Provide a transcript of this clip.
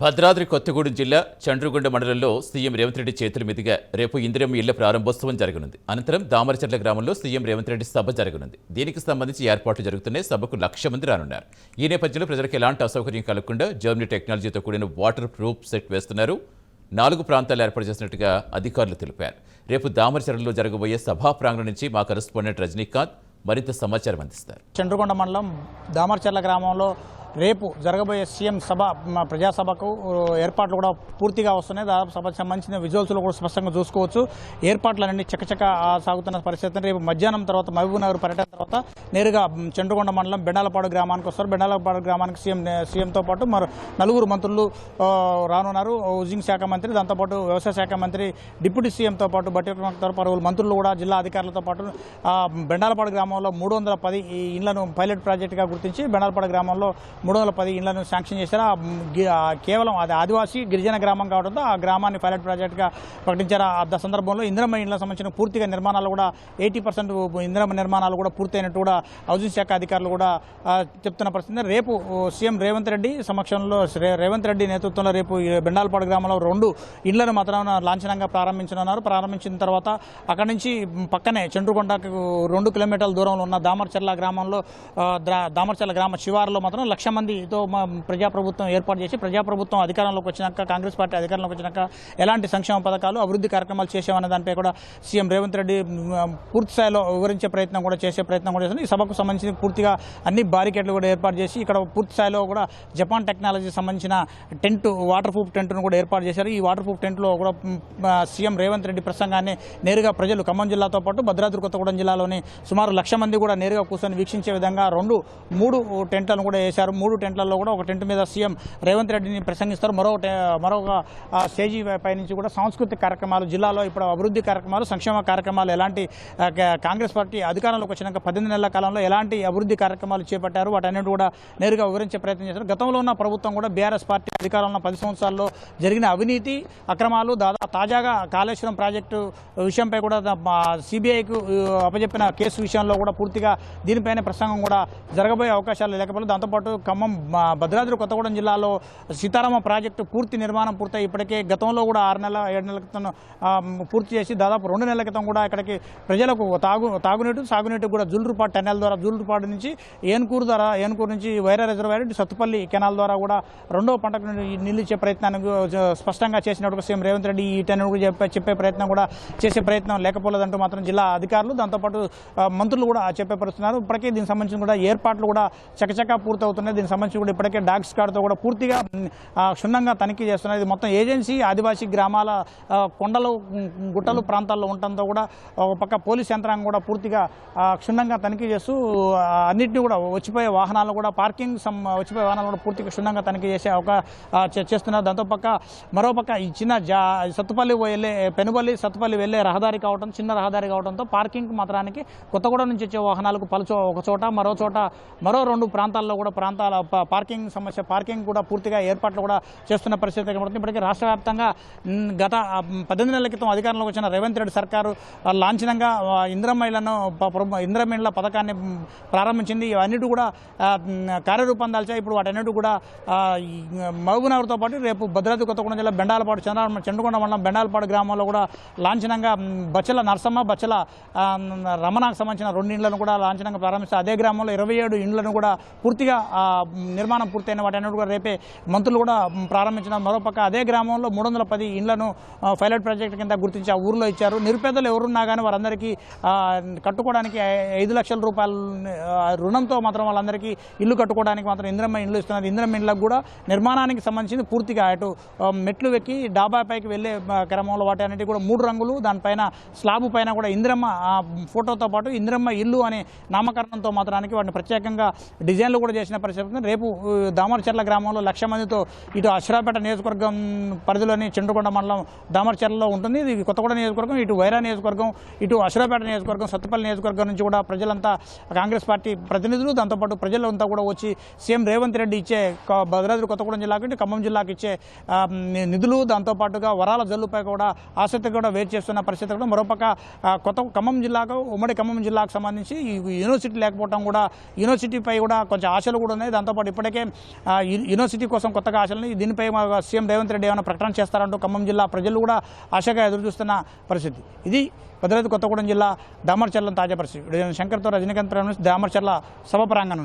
భద్రాద్రి కొత్తగూడెం జిల్లా చండ్రుగొండ మండలంలో సీఎం రేవంత్ రెడ్డి చేతుల మీదుగా రేపు ఇందిరమ్మ ఇళ్ల ప్రారంభోత్సవం జరగనుంది. అనంతరం దామరచర్ల గ్రామంలో సీఎం రేవంత్ రెడ్డి సభ జరగనుంది. దీనికి సంబంధించి ఏర్పాట్లు జరుగుతున్నాయి. సభకు 1,00,000 మంది రానున్నారు. ఈ నేపథ్యంలో ప్రజలకు ఎలాంటి అసౌకర్యం కలగకుండా జర్మనీ టెక్నాలజీతో కూడిన వాటర్ ప్రూఫ్ సెట్ వేస్తున్నారు. 4 ప్రాంతాలు ఏర్పాటు చేసినట్టుగా అధికారులు తెలిపారు. రేపు దామరచర్లలో జరగబోయే సభా ప్రాంగణం నుంచి మా కరెస్పాండెంట్ రజనీకాంత్ మరింత సమాచారం అందిస్తారు. చండ్రుగొండ మండలం దామరచర్ల గ్రామంలో రేపు జరగబోయే సీఎం సభ ప్రజాసభకు ఏర్పాట్లు కూడా పూర్తిగా వస్తున్నాయి. దాదాపు సభకు సంబంధించిన విజువల్స్లో కూడా స్పష్టంగా చూసుకోవచ్చు. ఏర్పాట్లన్నీ చకచక సాగుతున్న పరిస్థితి. రేపు మధ్యాహ్నం తర్వాత మహబూబ్నగర్ పర్యటన తర్వాత నేరుగా చండ్రుగొండ మండలం బెండాలపాడు గ్రామానికి వస్తారు. బెండాలపాడు గ్రామానికి సీఎంతో పాటు మరో 4 మంత్రులు రానున్నారు. హౌసింగ్ శాఖ మంత్రి, దాంతోపాటు వ్యవసాయ శాఖ మంత్రి, డిప్యూటీ సీఎంతో పాటు బట్టి పలువురు మంత్రులు కూడా జిల్లా అధికారులతో పాటు బెండాలపాడు గ్రామంలో 310 ఇళ్లను పైలట్ ప్రాజెక్టుగా గుర్తించి బెండాలపాడు గ్రామంలో 310 ఇళ్లను శాంక్షన్ చేశారు. కేవలం అది ఆదివాసీ గిరిజన గ్రామం కావడంతో ఆ గ్రామాన్ని పైలట్ ప్రాజెక్టుగా ప్రకటించారు. ఆ సందర్భంలో ఇందిరమ్మ ఇళ్లకు సంబంధించిన పూర్తిగా నిర్మాణాలు కూడా 80% ఇందిరమ్మ నిర్మాణాలు కూడా పూర్తయినట్టు కూడా హౌసింగ్ శాఖ అధికారులు కూడా చెప్తున్న పరిస్థితి. రేపు సీఎం రేవంత్ రెడ్డి సమక్షంలో రేవంత్ రెడ్డి నేతృత్వంలో రేపు బెండాలపాడు గ్రామంలో 2 ఇళ్లను మాత్రం లాంఛనంగా ప్రారంభించనున్నారు. ప్రారంభించిన తర్వాత అక్కడి నుంచి పక్కనే చండ్రుగొండకు 2 కిలోమీటర్ల దూరంలో ఉన్న దామరచర్ల గ్రామంలో దామరచర్ల గ్రామ శివారులో మాత్రం 1,00,000 మందితో ప్రజాప్రభుత్వం ఏర్పాటు చేసి ప్రజాప్రభుత్వం అధికారంలోకి వచ్చినాక, కాంగ్రెస్ పార్టీ అధికారంలోకి వచ్చినాక ఎలాంటి సంక్షేమ పథకాలు, అభివృద్ధి కార్యక్రమాలు చేసామన్న దానిపై కూడా సీఎం రేవంత్ రెడ్డి పూర్తి స్థాయిలో వివరించే ప్రయత్నం కూడా చేస్తున్నారు. ఈ సభకు సంబంధించి పూర్తిగా అన్ని బారికేడ్లు కూడా ఏర్పాటు చేసి ఇక్కడ పూర్తి స్థాయిలో కూడా జపాన్ టెక్నాలజీ సంబంధించిన టెంట్, వాటర్ ప్రూఫ్ టెంట్ను కూడా ఏర్పాటు చేశారు. ఈ వాటర్ ప్రూఫ్ టెంట్లో కూడా సీఎం రేవంత్ రెడ్డి ప్రసంగాన్ని నేరుగా ప్రజలు ఖమ్మం జిల్లాతో పాటు భద్రాద్రి కొత్తగూడెం జిల్లాలోని సుమారు 1,00,000 మంది కూడా నేరుగా కూర్చొని వీక్షించే విధంగా 3 టెంట్లను కూడా వేశారు. 3 టెంట్లలో కూడా ఒక టెంట్ మీద సీఎం రేవంత్ రెడ్డిని ప్రసంగిస్తారు. మరొక స్టేజీ పై నుంచి కూడా సాంస్కృతిక కార్యక్రమాలు, జిల్లాలో ఇప్పుడు అభివృద్ధి కార్యక్రమాలు, సంక్షేమ కార్యక్రమాలు ఎలాంటి కాంగ్రెస్ పార్టీ అధికారంలోకి వచ్చినాక 18 నెలల కాలంలో ఎలాంటి అభివృద్ధి కార్యక్రమాలు చేపట్టారు వాటన్నిటి కూడా నేరుగా వివరించే ప్రయత్నం చేశారు. గతంలో ఉన్న ప్రభుత్వం కూడా బీఆర్ఎస్ పార్టీ అధికారంలో 10 సంవత్సరాల్లో జరిగిన అవినీతి అక్రమాలు, తాజాగా కాళేశ్వరం ప్రాజెక్టు విషయంపై కూడా సిబిఐకు అప్పచెప్పిన కేసు విషయంలో కూడా పూర్తిగా దీనిపైన ప్రసంగం కూడా జరగబోయే అవకాశాలు లేకపోతే, దాంతోపాటు ఖమ్మం భద్రాద్రి కొత్తగూడెం జిల్లాలో సీతారామ ప్రాజెక్టు పూర్తి నిర్మాణం పూర్తయి ఇప్పటికే గతంలో కూడా 6 నెలల 7 నెలల క్రితం పూర్తి చేసి దాదాపు 2 నెలల క్రితం కూడా ఇక్కడికి ప్రజలకు తాగునీటు, సాగునీటి కూడా జూలూరుపాడు టెన్నెల్ ద్వారా జూలూరుపాడు నుంచి ఏనుకూరు నుంచి వైరా రిజర్వాయర్ సత్తుపల్లి కెనాల్ ద్వారా కూడా 2వ పంటకు నీళ్ళు ఇచ్చే ప్రయత్నాన్ని స్పష్టంగా చేసినట్టు సీఎం రేవంత్ రెడ్డి ఈ టెన్నెల్ చెప్పే ప్రయత్నం కూడా చేసే ప్రయత్నం లేకపోలేదంటూ మాత్రం జిల్లా అధికారులు, దాంతోపాటు మంత్రులు కూడా చెప్పే పరిస్తున్నారు. ఇప్పటికే దీనికి సంబంధించిన కూడా ఏర్పాట్లు కూడా చకచకా పూర్తవుతున్నాయి. దీనికి సంబంధించి కూడా ఇప్పటికే డాగ్ స్క్వాడ్తో కూడా పూర్తిగా క్షుణ్ణంగా తనిఖీ చేస్తున్నారు. ఇది మొత్తం ఏజెన్సీ ఆదివాసీ గ్రామాల కొండలు, గుట్టలు ప్రాంతాల్లో ఉండటంతో కూడా ఒక పక్క పోలీస్ యంత్రాంగం కూడా పూర్తిగా క్షుణ్ణంగా తనిఖీ చేస్తూ అన్నింటినీ కూడా వచ్చిపోయే వాహనాలు కూడా వచ్చిపోయే వాహనాలు కూడా పూర్తిగా క్షుణ్ణంగా తనిఖీ చేస్తున్నారు. దాంతోపక్క మరోపక్క ఈ చిన్న సత్తుపల్లి పెనుబల్లి సత్తుపల్లి వెళ్ళే రహదారి కావడం, చిన్న రహదారి కావడంతో పార్కింగ్ మాత్రానికి కొత్తగూడెం నుంచి వచ్చే వాహనాలకు ఒక చోట మరో 2 ప్రాంతాల్లో కూడా పార్కింగ్ కూడా పూర్తిగా ఏర్పాట్లు కూడా చేస్తున్న పరిస్థితి కనబడుతుంది. ఇప్పటికీ రాష్ట్ర వ్యాప్తంగా గత 18 నెలల క్రితం అధికారంలోకి వచ్చిన రేవంత్ రెడ్డి సర్కారు లాంఛనంగా ఇందిరమ్మ ఇళ్ల పథకాన్ని ప్రారంభించింది. ఇవన్నిటి కూడా కార్యరూపం దాల్చాయి. ఇప్పుడు వాటన్నిటి కూడా మహబూబ్నగర్తో పాటు రేపు భద్రాద్రి కొత్తగూడెం జిల్లా బెండాలపాడు చండ్రుగొండ మండలం బెండాలపాడు గ్రామంలో కూడా లాంఛనంగా బచ్చల నరసమ్మ, బచ్చల రమణకు సంబంధించిన 2 ఇళ్లను కూడా లాంఛనంగా ప్రారంభిస్తారు. అదే గ్రామంలో 27 ఇండ్లను కూడా పూర్తిగా నిర్మాణం పూర్తయిన వాటన్నిటి కూడా రేపే మంత్రులు కూడా ప్రారంభించిన. మరోపక్క అదే గ్రామంలో 310 ఇండ్లను పైలట్ ప్రాజెక్టు కింద గుర్తించి ఆ ఊర్లో ఇచ్చారు. నిరుపేదలు ఎవరున్నా కానీ వారందరికీ కట్టుకోవడానికి 5 లక్షల రూపాయల రుణంతో మాత్రం వాళ్ళందరికీ ఇల్లు కట్టుకోవడానికి మాత్రం ఇందిరమ్మ ఇండ్లు ఇస్తున్నారు. ఇందిరమ్మ ఇండ్లకు కూడా నిర్మాణానికి సంబంధించి పూర్తిగా అటు మెట్లు ఎక్కి డాబా పైకి వెళ్ళే క్రమంలో వాటి అన్నిటి కూడా 3 రంగులు, దానిపైన స్లాబ్ పైన కూడా ఇందిరమ్మ ఫోటోతో పాటు ఇందిరమ్మ ఇల్లు అనే నామకరణంతో మాత్రానికి వాటిని ప్రత్యేకంగా డిజైన్లు కూడా చేసిన పరిస్థితి. రేపు దామరచర్ల గ్రామంలో 1,00,000 మందితో ఇటు అశ్రాపేట నియోజకవర్గం పరిధిలోని చండ్రుగొండ మండలం దామరచర్లలో ఉంటుంది. ఇది కొత్తగూడెం నియోజకవర్గం, ఇటు వైరా నియోజకవర్గం, ఇటు అశ్రాపేట నియోజకవర్గం, సత్తుపల్లి నియోజకవర్గం నుంచి కూడా ప్రజలంతా కాంగ్రెస్ పార్టీ ప్రతినిధులు, దాంతోపాటు ప్రజలంతా కూడా వచ్చి సీఎం రేవంత్ రెడ్డి ఇచ్చే భద్రాద్రి కొత్తగూడెం జిల్లాకు, ఇటు ఖమ్మం జిల్లాకు ఇచ్చే నిధులు, దాంతోపాటుగా వరాల జల్లుపై కూడా ఆసక్తి కూడా వెయిట్ చేస్తున్న పరిస్థితి. కూడా మరోపక్క ఖమ్మం జిల్లాకు, ఉమ్మడి ఖమ్మం జిల్లాకు సంబంధించి యూనివర్సిటీ లేకపోవడం కూడా యూనివర్సిటీపై కూడా కొంచెం ఆశలు కూడా ఉన్నాయి. దాంతోపాటు ఇప్పటికే యూనివర్సిటీ కోసం కొత్తగా ఆశలని దీనిపై సీఎం రేవంత్ రెడ్డి ఏమైనా ప్రకటన చేస్తారంటూ ఖమ్మం జిల్లా ప్రజలు కూడా ఆశగా ఎదురుచూస్తున్న పరిస్థితి. ఇది భద్రాద్రి కొత్తగూడెం జిల్లా దామర్చర్ల తాజా పరిస్థితి. శంకర్తో రజనీకాంత్, దామర్చర్ల సభ ప్రాంగణం.